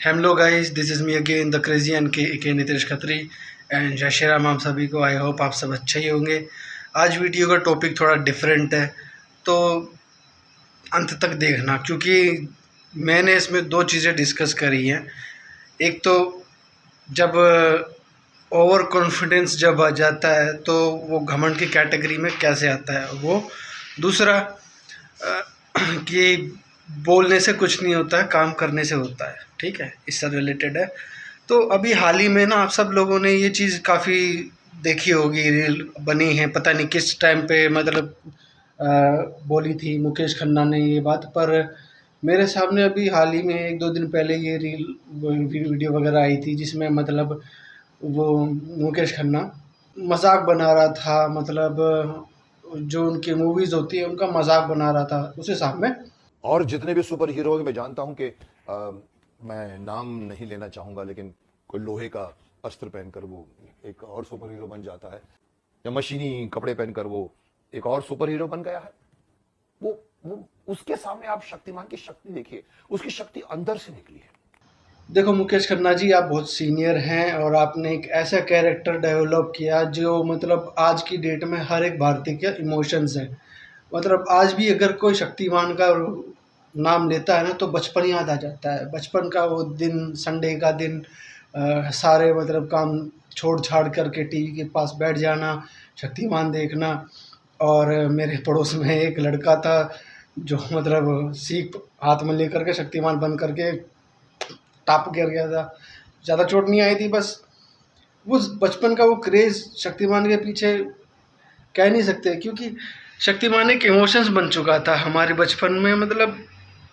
Hello guys, this is me again the crazy and के Nitesh Khatri and जय श्री राम आप सभी को। आई होप आप सब अच्छे ही होंगे। आज वीडियो का टॉपिक थोड़ा डिफरेंट है, तो अंत तक देखना, क्योंकि मैंने इसमें दो चीज़ें डिस्कस करी हैं। एक तो जब ओवर कॉन्फिडेंस जब आ जाता है तो वो घमंड की कैटेगरी में कैसे आता है वो। दूसरा कि बोलने से कुछ नहीं होता है, काम करने से होता है। ठीक है, इससे रिलेटेड है। तो अभी हाल ही में ना आप सब लोगों ने ये चीज़ काफ़ी देखी होगी, रील बनी है, पता नहीं किस टाइम पे मतलब बोली थी मुकेश खन्ना ने ये बात। पर मेरे सामने अभी हाल ही में 1-2 दिन पहले ये रील वीडियो वगैरह आई थी, जिसमें मतलब वो मुकेश खन्ना मजाक बना रहा था, मतलब जो उनकी मूवीज़ होती है उनका मजाक बना रहा था उस हिसाब में। और जितने भी सुपर हीरो मैं जानता हूं कि मैं नाम नहीं लेना चाहूंगा, लेकिन कोई लोहे का अस्त्र पहनकर वो एक और सुपर हीरो बन जाता है, या मशीनी कपड़े पहनकर वो एक और सुपर हीरो बन गया है। वो उसके सामने आप शक्तिमान की शक्ति देखिए, उसकी शक्ति अंदर से निकली है। देखो मुकेश खन्ना जी, आप बहुत सीनियर हैं और आपने एक ऐसा कैरेक्टर डेवलप किया जो मतलब आज की डेट में हर एक भारतीय के इमोशंस है। मतलब आज भी अगर कोई शक्तिमान का नाम लेता है ना तो बचपन याद आ जाता है। बचपन का वो दिन, संडे का दिन, सारे मतलब काम छोड़ छाड़ करके टीवी के पास बैठ जाना, शक्तिमान देखना। और मेरे पड़ोस में एक लड़का था जो मतलब सीख हाथ में लेकर के शक्तिमान बन करके टाप गिर गया था। ज़्यादा चोट नहीं आई थी, बस वो बचपन का वो क्रेज़ शक्तिमान के पीछे कह नहीं सकते, क्योंकि शक्तिमान एक इमोशंस बन चुका था हमारे बचपन में। मतलब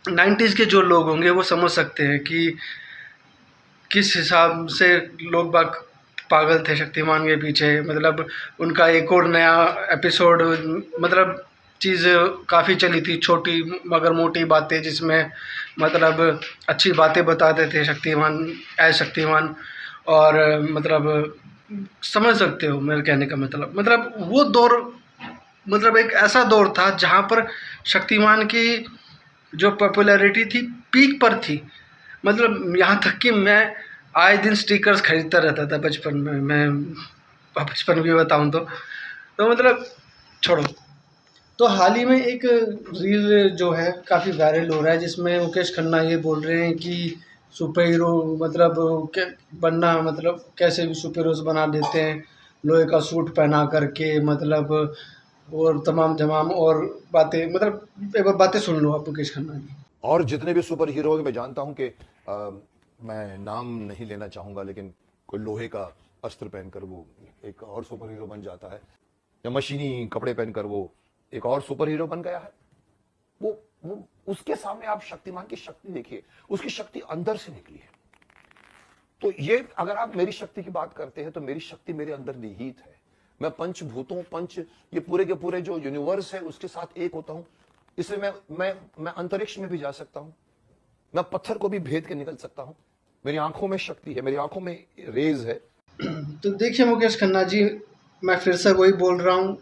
90s के जो लोग होंगे वो समझ सकते हैं कि किस हिसाब से लोग बाग पागल थे शक्तिमान के पीछे। मतलब उनका एक और नया एपिसोड, मतलब चीज़ काफ़ी चली थी, छोटी मगर मोटी बातें, जिसमें मतलब अच्छी बातें बताते थे शक्तिमान एज शक्तिमान। और मतलब समझ सकते हो मेरे कहने का मतलब वो दौर मतलब एक ऐसा दौर था जहाँ पर शक्तिमान की जो पॉपुलैरिटी थी पीक पर थी। मतलब यहाँ तक कि मैं आए दिन स्टिकर्स खरीदता रहता था बचपन में। मैं बचपन भी बताऊँ तो मतलब छोड़ो। तो हाल ही में एक रील जो है काफ़ी वायरल हो रहा है, जिसमें मुकेश खन्ना ये बोल रहे हैं कि सुपर हीरो मतलब बनना, मतलब कैसे भी सुपर हीरोज़ बना देते हैं लोहे का सूट पहना करके, मतलब और तमाम तमाम और बातें। मतलब एक बार बातें सुन लो आप मुकेश खन्ना की। और जितने भी सुपर हीरो मैं जानता हूं कि मैं नाम नहीं लेना चाहूंगा, लेकिन कोई लोहे का अस्त्र पहनकर वो एक और सुपर हीरो बन जाता है, या मशीनी कपड़े पहनकर वो एक और सुपर हीरो बन गया है। वो उसके सामने आप शक्तिमान की शक्ति देखिए, उसकी शक्ति अंदर से निकली है। तो ये अगर आप मेरी शक्ति की बात करते हैं तो मेरी शक्ति मेरे अंदर निहित है। मैं पंचभूतों ये पूरे के पूरे जो यूनिवर्स है उसके साथ एक होता हूं। इसलिए मैं अंतरिक्ष में भी जा सकता हूं, मैं पत्थर को भी भेद के निकल सकता हूं। मेरी आंखों में शक्ति है, मेरी आंखों में रेज है। तो देखिए मुकेश खन्ना जी, मैं फिर से वही बोल रहा हूँ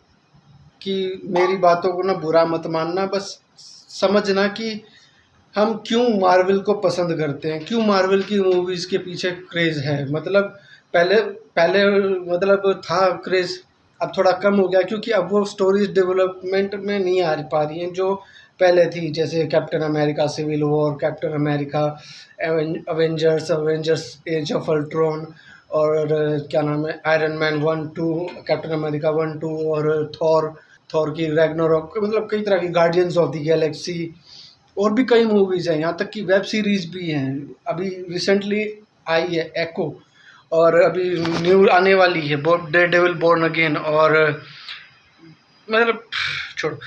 कि मेरी बातों को ना बुरा मत मानना, बस समझना कि हम क्यों मार्वल को पसंद करते हैं, क्यों मार्वल की मूवीज़ के पीछे क्रेज़ है। मतलब पहले पहले मतलब था क्रेज़, अब थोड़ा कम हो गया, क्योंकि अब वो स्टोरीज डेवलपमेंट में नहीं आ पा रही हैं जो पहले थी। जैसे Captain America Civil War, Captain America Avengers Age of Ultron, और क्या नाम है, आयरन मैन 1-2, कैप्टन अमेरिका 1-2, और थॉर की रैग्नारोक, मतलब कई तरह की, गार्डियंस ऑफ द गैलेक्सी, और भी कई मूवीज़ हैं, यहाँ तक कि वेब सीरीज़ भी हैं। अभी रिसेंटली आई है एको, और अभी न्यू आने वाली है डेयरडेविल बॉर्न अगेन। और मतलब छोड़ो,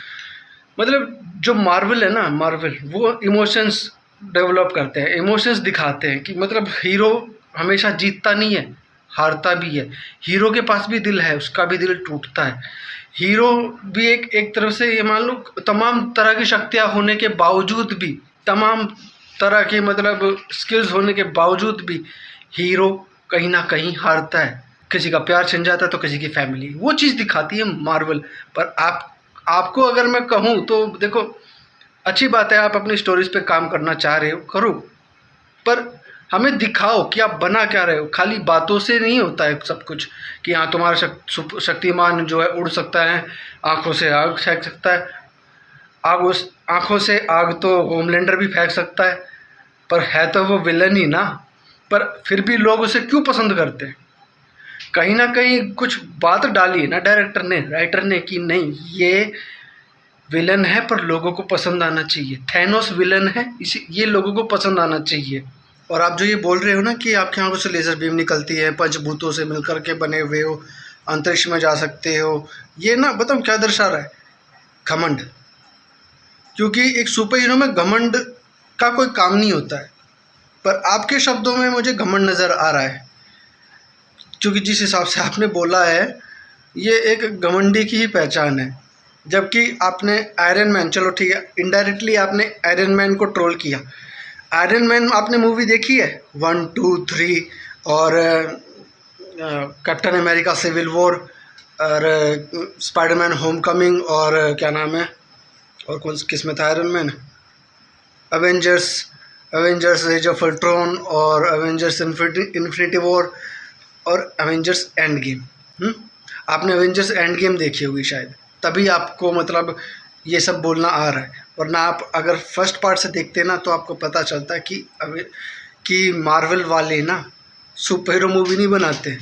मतलब जो मार्वल है ना, मार्वल वो इमोशंस डेवलप करते हैं, इमोशंस दिखाते हैं कि मतलब हीरो हमेशा जीतता नहीं है, हारता भी है। हीरो के पास भी दिल है, उसका भी दिल टूटता है। हीरो भी एक तरफ से ये मान लो तमाम तरह की शक्तियाँ होने के बावजूद भी, तमाम तरह के मतलब स्किल्स होने के बावजूद भी हीरो कहीं ना कहीं हारता है। किसी का प्यार छिन जाता है तो किसी की फैमिली, वो चीज़ दिखाती है मार्वल। पर आपको अगर मैं कहूँ तो देखो, अच्छी बात है आप अपनी स्टोरीज पे काम करना चाह रहे हो, करो, पर हमें दिखाओ कि आप बना क्या रहे हो। खाली बातों से नहीं होता है सब कुछ कि हाँ तुम्हारा शक्तिमान जो है उड़ सकता है, आँखों से आग फेंक सकता है। आग उस आँखों से आग तो होमलैंडर भी फेंक सकता है, पर है तो वो विलन ही ना। पर फिर भी लोग उसे क्यों पसंद करते हैं? कहीं ना कहीं कुछ बात डाली है ना डायरेक्टर ने, राइटर ने, कि नहीं ये विलन है पर लोगों को पसंद आना चाहिए। थैनोस विलन है, इसी ये लोगों को पसंद आना चाहिए। और आप जो ये बोल रहे हो ना कि आपकी आंखों से लेज़र बीम निकलती है, पंचभूतों से मिलकर के बने हुए हो, अंतरिक्ष में जा सकते हो, ये ना बताओ क्या दर्शा रहा है? घमंड। क्योंकि एक सुपर हीरो में घमंड का कोई काम नहीं होता है, पर आपके शब्दों में मुझे घमंड नज़र आ रहा है। क्योंकि जिस हिसाब से आपने बोला है ये एक घमंडी की ही पहचान है। जबकि आपने आयरन मैन, चलो ठीक है इनडायरेक्टली आपने आयरन मैन को ट्रोल किया। आयरन मैन आपने मूवी देखी है 1, 2, 3 और कैप्टन अमेरिका सिविल वॉर और स्पाइडरमैन होम कमिंग और क्या नाम है और कौन किस में था Iron Man, Avengers Age of Ultron और एवेंजर्स इन्फिनिटी वॉर और एवेंजर्स एंड गेम। आपने एवेंजर्स एंड गेम देखी होगी शायद, तभी आपको मतलब ये सब बोलना आ रहा है। वरना आप अगर फर्स्ट पार्ट से देखते ना तो आपको पता चलता है कि मार्वल वाले ना सुपर हीरो मूवी नहीं बनाते,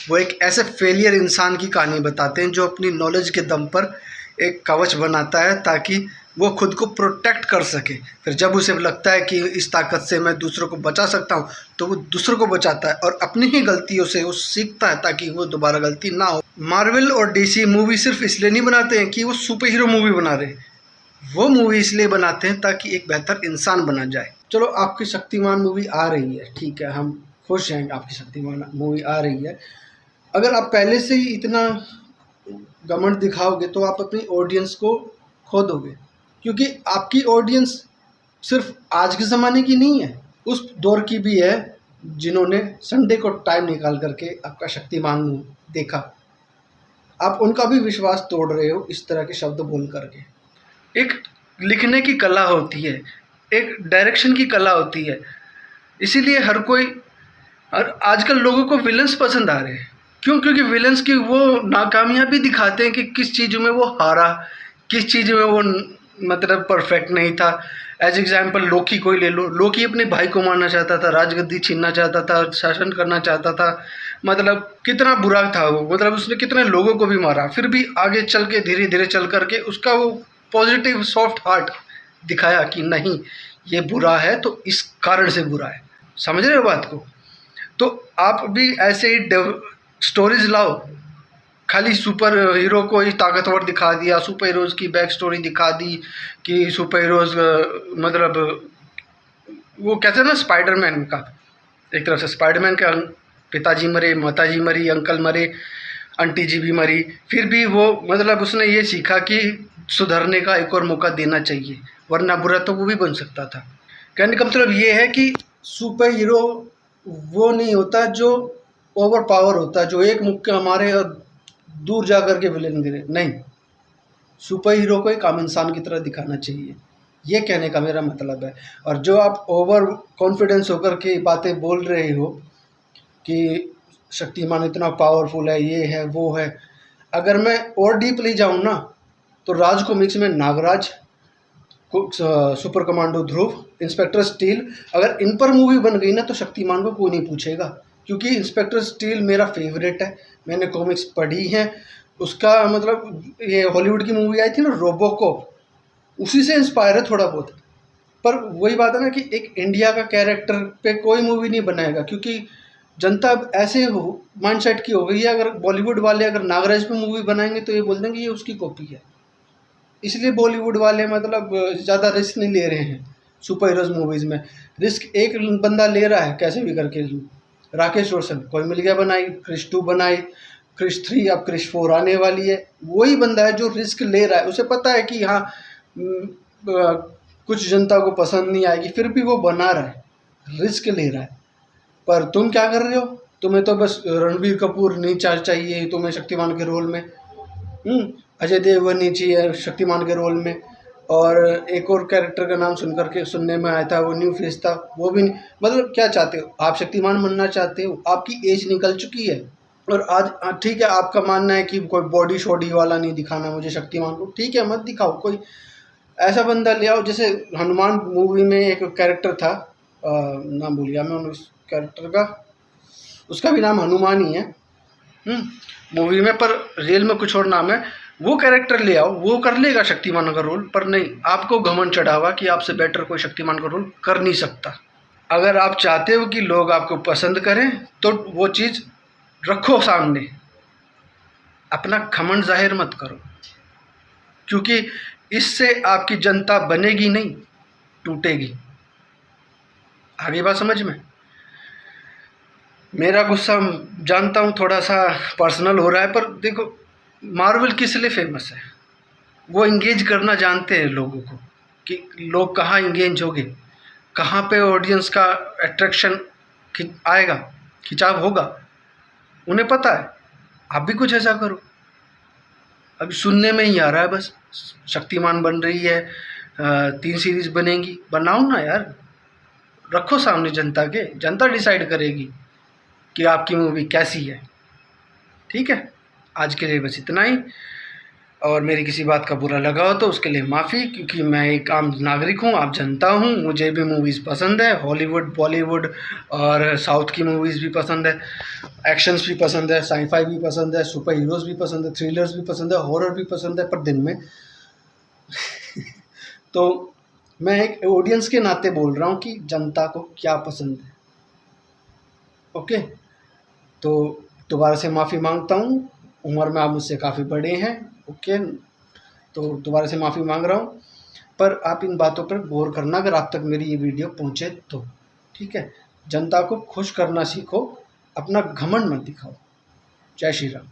वो एक ऐसे फेलियर इंसान की कहानी बताते हैं जो अपनी नॉलेज के दम पर एक कवच बनाता है ताकि वो खुद को प्रोटेक्ट कर सके। फिर जब उसे लगता है कि इस ताकत से मैं दूसरों को बचा सकता हूँ तो वो दूसरों को बचाता है और अपनी ही गलतियों से वो सीखता है ताकि वो दोबारा गलती ना हो। मार्वल और डीसी मूवी सिर्फ इसलिए नहीं बनाते हैं कि वो सुपर हीरो मूवी बना रहे, वो मूवी इसलिए बनाते हैं ताकि एक बेहतर इंसान बना जाए। चलो आपकी शक्तिमान मूवी आ रही है, ठीक है, हम खुश हैं आपकी शक्तिमान मूवी आ रही है। अगर आप पहले से ही इतना घमंड दिखाओगे तो आप अपनी ऑडियंस को खो दोगे, क्योंकि आपकी ऑडियंस सिर्फ आज के ज़माने की नहीं है, उस दौर की भी है जिन्होंने संडे को टाइम निकाल करके आपका शक्तिमान देखा। आप उनका भी विश्वास तोड़ रहे हो इस तरह के शब्द बोल करके। एक लिखने की कला होती है, एक डायरेक्शन की कला होती है, इसीलिए हर कोई आजकल लोगों को विलन्स पसंद आ रहे हैं। क्यों? क्योंकि विलन्स की वो नाकामयाबी दिखाते हैं कि किस चीज़ में वो हारा, किस चीज़ में वो मतलब परफेक्ट नहीं था। एज एग्जाम्पल लोकी को ही ले लो, लोकी अपने भाई को मारना चाहता था, राजगद्दी छीनना चाहता था, शासन करना चाहता था, मतलब कितना बुरा था वो, मतलब उसने कितने लोगों को भी मारा, फिर भी आगे चल के धीरे धीरे चल करके उसका वो पॉजिटिव सॉफ्ट हार्ट दिखाया कि नहीं ये बुरा है तो इस कारण से बुरा है। समझ रहे हो बात को? तो आप भी ऐसे ही स्टोरीज लाओ। खाली सुपर हीरो को ही ताकतवर दिखा दिया, सुपर हीरोज़ की बैक स्टोरी दिखा दी कि सुपर हीरोज़ मतलब वो कहते हैं ना स्पाइडरमैन का, एक तरफ से स्पाइडरमैन के पिताजी मरे, माताजी मरी, अंकल मरे, आंटी जी भी मरी, फिर भी वो मतलब उसने ये सीखा कि सुधरने का एक और मौका देना चाहिए, वरना बुरा तो वो भी बन सकता था। कहने का मतलब ये है कि सुपर हीरो वो नहीं होता जो ओवर पावर होता है, जो एक मुक्का मारे और दूर जा कर के विलेन गिरे। नहीं, सुपर हीरो को एक आम इंसान की तरह दिखाना चाहिए, ये कहने का मेरा मतलब है। और जो आप ओवर कॉन्फिडेंस होकर के बातें बोल रहे हो कि शक्तिमान इतना पावरफुल है, ये है वो है, अगर मैं और डीपली जाऊँ ना तो राज कॉमिक्स में नागराज, सुपर कमांडो ध्रुव, इंस्पेक्टर स्टील, अगर इन पर मूवी बन गई ना तो शक्तिमान को कोई नहीं पूछेगा, क्योंकि इंस्पेक्टर स्टील मेरा फेवरेट है, मैंने कॉमिक्स पढ़ी हैं। उसका मतलब ये हॉलीवुड की मूवी आई थी ना रोबोकॉप, उसी से इंस्पायर है थोड़ा बहुत। पर वही बात है ना कि एक इंडिया का कैरेक्टर पे कोई मूवी नहीं बनाएगा, क्योंकि जनता अब ऐसे माइंडसेट की हो गई है। अगर बॉलीवुड वाले अगर नागराज पे मूवी बनाएंगे तो ये बोल देंगे ये उसकी कॉपी है, इसलिए बॉलीवुड वाले मतलब ज़्यादा रिस्क नहीं ले रहे हैं सुपर हीरोज़ मूवीज़ में। रिस्क एक बंदा ले रहा है कैसे भी करके, राकेश रोशन, कोई मिल गया बनाई, क्रिश 2 बनाई, क्रिश 3, अब क्रिश 4 आने वाली है। वही बंदा है जो रिस्क ले रहा है, उसे पता है कि हाँ कुछ जनता को पसंद नहीं आएगी, फिर भी वो बना रहा है, रिस्क ले रहा है। पर तुम क्या कर रहे हो? तुम्हें तो बस रणबीर कपूर नहीं चाहिए तुम्हें शक्तिमान के रोल में, अजय देवगन नहीं चाहिए शक्तिमान के रोल में, और एक और कैरेक्टर का नाम सुनने में आया था, वो न्यू फेस था, वो भी नहीं। मतलब क्या चाहते हो आप? शक्तिमान बनना चाहते हो? आपकी एज निकल चुकी है और आज ठीक है, आपका मानना है कि कोई बॉडी शॉडी वाला नहीं दिखाना मुझे शक्तिमान को, ठीक है, मत दिखाओ। कोई ऐसा बंदा ले आओ, जैसे हनुमान मूवी में एक कैरेक्टर था, नाम भूल गया मैं उस कैरेक्टर का, उसका भी नाम हनुमान ही है मूवी में, पर रियल में कुछ और नाम है। वो कैरेक्टर ले आओ, वो कर लेगा शक्तिमान का रोल। पर नहीं, आपको घमंड चढ़ा हुआ कि आपसे बेटर कोई शक्तिमान का रोल कर नहीं सकता। अगर आप चाहते हो कि लोग आपको पसंद करें तो वो चीज़ रखो सामने, अपना घमंड जाहिर मत करो, क्योंकि इससे आपकी जनता बनेगी नहीं, टूटेगी। आगे बात समझ में? मेरा गुस्सा जानता हूँ थोड़ा सा पर्सनल हो रहा है, पर देखो मार्वल किस लिए फेमस है? वो इंगेज करना जानते हैं लोगों को, कि लोग कहाँ इंगेज होंगे, कहाँ पे ऑडियंस का अट्रैक्शन आएगा, खिंचाव होगा, उन्हें पता है। आप भी कुछ ऐसा करो। अभी सुनने में ही आ रहा है बस, शक्तिमान बन रही है, 3 सीरीज बनेंगी, बनाओ ना यार, रखो सामने जनता के, जनता डिसाइड करेगी कि आपकी मूवी कैसी है। ठीक है, आज के लिए बस इतना ही। और मेरी किसी बात का बुरा लगा हो तो उसके लिए माफ़ी, क्योंकि मैं एक आम नागरिक हूँ, आप जनता हूँ, मुझे भी मूवीज़ पसंद है, हॉलीवुड, बॉलीवुड और साउथ की मूवीज़ भी पसंद है, एक्शंस भी पसंद है, साईफाई भी पसंद है, सुपर हीरोज़ भी पसंद है, थ्रिलर्स भी पसंद है, हॉरर भी पसंद है, पर दिन में तो मैं एक ऑडियंस के नाते बोल रहा हूँ कि जनता को क्या पसंद है। ओके, तो दोबारा से माफ़ी मांगता हूँ, उम्र में आप मुझसे काफ़ी बड़े हैं। ओके, तो दोबारा से माफ़ी मांग रहा हूँ, पर आप इन बातों पर गौर करना अगर आप तक मेरी ये वीडियो पहुँचे तो। ठीक है, जनता को खुश करना सीखो, अपना घमंड मत दिखाओ। जय श्री राम।